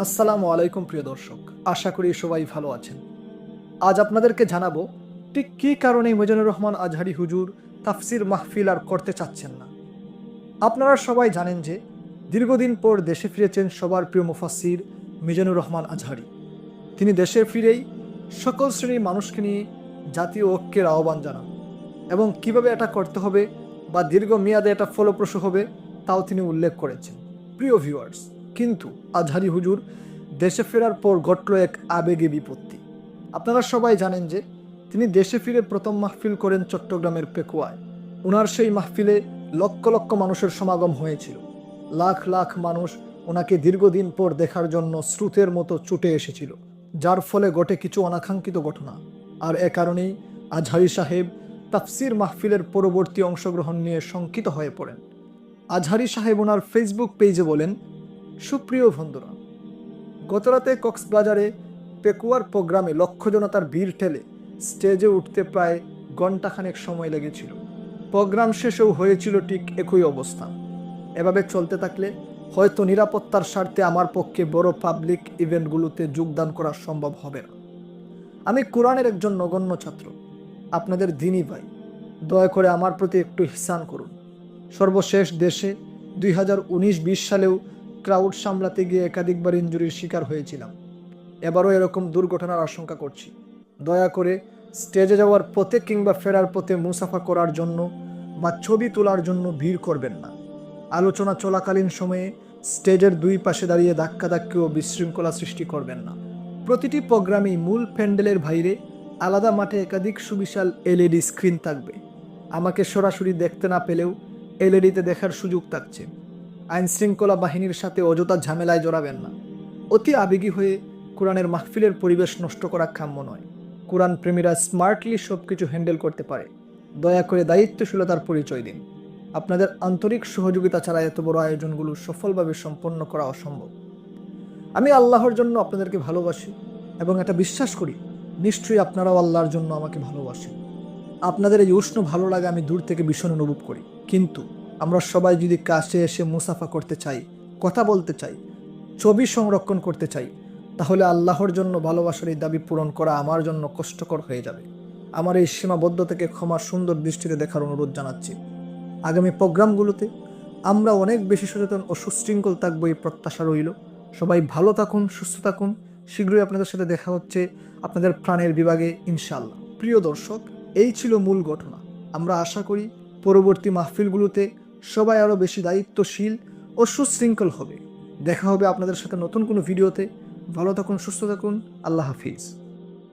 আসসালামু আলাইকুম প্রিয় দর্শক, আশা করি সবাই ভালো আছেন। আজ আপনাদেরকে জানাবো ঠিক কী কারণে মিজানুর রহমান আজহারী হুজুর তাফসির মাহফিল আর করতে চাচ্ছেন না। আপনারা সবাই জানেন যে দীর্ঘদিন পর দেশে ফিরেছেন সবার প্রিয় মুফাসসির মিজানুর রহমান আজহারী। তিনি দেশে ফিরেই সকল শ্রেণীর মানুষকে নিয়ে জাতীয় ঐক্যের আহ্বান জানান এবং কিভাবে এটা করতে হবে বা দীর্ঘমেয়াদে এটা ফলপ্রসূ হবে তাও তিনি উল্লেখ করেছেন। প্রিয় ভিউয়ার্স, কিন্তু আজহারী হুজুর দেশে ফেরার পর ঘটল এক আবেগী বিপত্তি। আপনারা সবাই জানেন যে তিনি দেশে ফিরে প্রথম মাহফিল করেন চট্টগ্রামের পেকুয়ায়। ওনার সেই মাহফিলে লক্ষ লক্ষ মানুষের সমাগম হয়েছিল। লাখ লাখ মানুষ ওনাকে দীর্ঘদিন পর দেখার জন্য স্রোতের মতো ছুটে এসেছিল, যার ফলে ঘটে কিছু অনাকাঙ্ক্ষিত ঘটনা। আর এ কারণেই আজহারী সাহেব তাফসির মাহফিলের পরবর্তী অংশগ্রহণ নিয়ে শঙ্কিত হয়ে পড়েন। আজহারী সাহেব ওনার ফেসবুক পেজে বলেন, সুপ্রিয় বন্ধুরা, গতরাতে কক্সবাজারে পেকুয়ার প্রোগ্রামে লক্ষ জনতার ভিড় ঠেলে স্টেজে উঠতে প্রায় ঘণ্টাখানেক সময় লেগেছিল। প্রোগ্রাম শেষেও হয়েছিল ঠিক একই অবস্থা। এভাবে চলতে থাকলে হয়তো নিরাপত্তার স্বার্থে আমার পক্ষে বড় পাবলিক ইভেন্টগুলোতে যোগদান করা সম্ভব হবে না। আমি কোরআনের একজন নগণ্য ছাত্র, আপনাদের দিনই ভাই। দয়া করে আমার প্রতি একটু ইহসান করুন। সর্বশেষ দেশে 2019-20 সালেও ক্রাউড সামলাতে গিয়ে একাধিকবার ইনজুরির শিকার হয়েছিলাম। এবারও এরকম দুর্ঘটনার আশঙ্কা করছি। দয়া করে স্টেজে যাওয়ার পথে কিংবা ফেরার পথে মুসাফা করার জন্য বা ছবি তোলার জন্য ভিড় করবেন না। আলোচনা চলাকালীন সময়ে স্টেজের দুই পাশে দাঁড়িয়ে ধাক্কাধাক্কি ও বিশৃঙ্খলা সৃষ্টি করবেন না। প্রতিটি প্রোগ্রামেই মূল প্যান্ডেলের বাইরে আলাদা মাঠে একাধিক সুবিশাল এলইডি স্ক্রিন থাকবে। আমাকে সরাসরি দেখতে না পেলেও এলইডিতে দেখার সুযোগ থাকছে। আইনশৃঙ্খলা বাহিনীর সাথে অযথা ঝামেলায় জড়াবেন না। অতি আবেগী হয়ে কোরআনের মাহফিলের পরিবেশ নষ্ট করা কাম্য নয়। কোরআন প্রেমীরা স্মার্টলি সব কিছু হ্যান্ডেল করতে পারে। দয়া করে দায়িত্বশীলতার পরিচয় দিন। আপনাদের আন্তরিক সহযোগিতা ছাড়া এত বড় আয়োজনগুলো সফলভাবে সম্পন্ন করা অসম্ভব। আমি আল্লাহর জন্য আপনাদেরকে ভালোবাসি এবং এটা বিশ্বাস করি নিশ্চয়ই আপনারাও আল্লাহর জন্য আমাকে ভালোবাসেন। আপনাদের এই উষ্ণ ভালো লাগে আমি দূর থেকে ভীষণ অনুভব করি। কিন্তু আমরা সবাই যদি কাছে এসে মুসাফা করতে চাই, কথা বলতে চাই, ছবি সংরক্ষণ করতে চাই, তাহলে আল্লাহর জন্য ভালোবাসার এই দাবি পূরণ করা আমার জন্য কষ্টকর হয়ে যাবে। আমার এই সীমাবদ্ধতাকে ক্ষমা সুন্দর দৃষ্টিতে দেখার অনুরোধ জানাচ্ছি। আগামী প্রোগ্রামগুলোতে আমরা অনেক বেশি সচেতন ও সুশৃঙ্খল থাকবো, এই প্রত্যাশা রইল। সবাই ভালো থাকুন, সুস্থ থাকুন। শীঘ্রই আপনাদের সাথে দেখা হচ্ছে আপনাদের প্রাণের বিভাগে, ইনশাআল্লাহ। প্রিয় দর্শক, এই ছিল মূল ঘটনা। আমরা আশা করি পরবর্তী মাহফিলগুলোতে সবাই আরও বেশি দায়িত্বশীল ও সুশৃঙ্খল হবে। দেখা হবে আপনাদের সাথে নতুন কোনো ভিডিওতে। ভালো থাকুন, সুস্থ থাকুন। আল্লাহ হাফিজ।